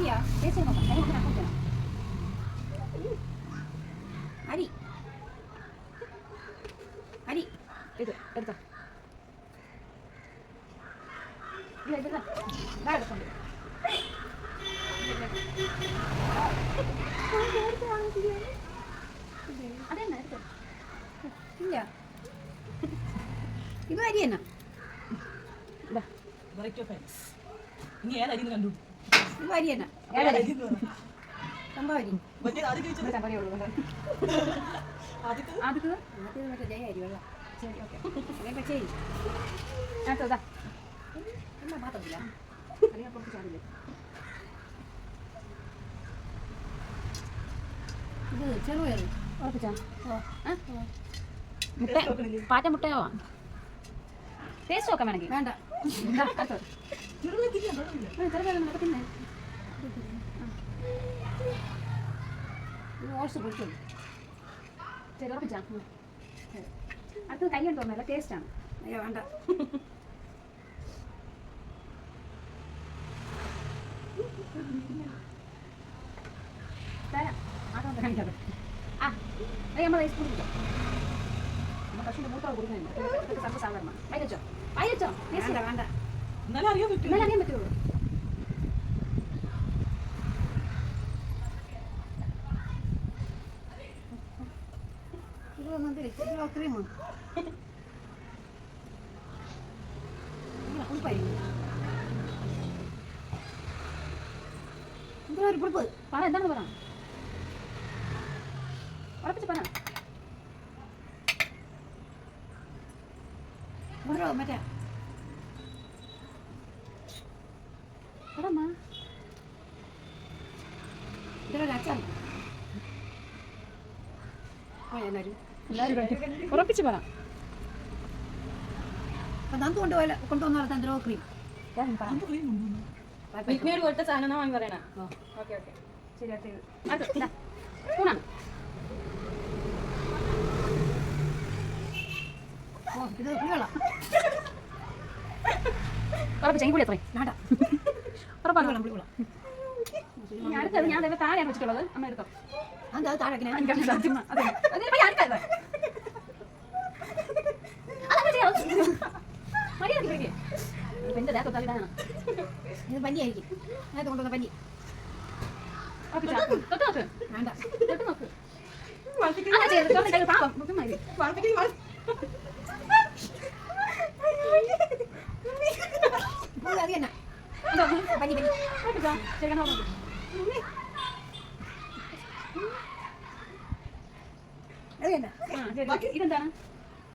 ചേച്ചിയാ ചേച്ചി നോക്കാം അരി അരി ഇത് എടുത്തോ എടുത്തോണ്ട് അതെന്നാ എടുത്തോ ഇല്ല ഇത് അരി എന്നാ ഇനി ഏതരി കണ്ടു ഇത് അരി എന്നാ സംഭവം അരി മറ്റേ ജയ അരി വെള്ളം ശരി ഓക്കെ അതേപോലെ ചെയ്യും അടുത്തതാ എന്നാ മാത്രമില്ല അറിയാൻ കുറച്ച് ചാടില്ല ഇത് ചെറുപയറ് ഉറപ്പിച്ചാ മുട്ട പാറ്റ മുട്ടയോ ടേസ്റ്റ് നോക്കാൻ വേണമെങ്കിൽ വേണ്ട പിന്നെ ഓട്സ് പൊടിച്ചു ശരി ഉറപ്പിച്ചാ അടുത്തത് കയ്യാണ് തോന്നുന്നല്ല ടേസ്റ്റാണ് അയ്യോ വേണ്ട തരാം ആദ്യം കാണിക്കാതെ ആ അത് നമ്മൾ റൈസ് കുടിക്കാം നമ്മൾ പശുവിൻ്റെ മൂത്രം കൊടുക്കുന്നില്ല ഇതൊക്കെ സർവ്വസാധാരണ വൈകച്ചോ വൈകച്ചോ ടേസ്റ്റ് വേണ്ട എന്നാലും അറിയാൻ പറ്റുള്ളൂ ക്രീമോ എന്താ ഒരു കുറിപ്പ് പറ എന്താണ് പറ ഉറപ്പിച്ച് പറ മറ്റേ എടമ്മ ഇതിലൊരു അച്ചാർ ഉറപ്പിച്ച് പറ നമുക്ക് കൊണ്ടുവന്ന എന്തോ ക്രീം കൊടുത്ത സാധനം വാങ്ങി പറയണ ഓക്കെ ഓക്കെ ശരി സ്പൂണാണ് ഇത് പുളിവെള്ളം ഉറപ്പിച്ച കൂടി എത്ര വേണ്ട ഉറപ്പാണ് വെള്ളം പുളിവെള്ളം അടുത്തത് ഞാൻ അതേ താഴെയാണ് വെച്ചിട്ടുള്ളത് അമ്മ എടുത്തോ അത് താഴെ എന്റെ ദേഹത്ത് തള്ളിടാനാണ് ഇത് പനിയായിരിക്കും നേരത്തെ കൊണ്ടുവന്ന പനി തൊട്ട് നോക്ക് വേണ്ട തൊട്ട് നോക്ക് അറിയണ്ട പനി പനി ഇതെന്താണ്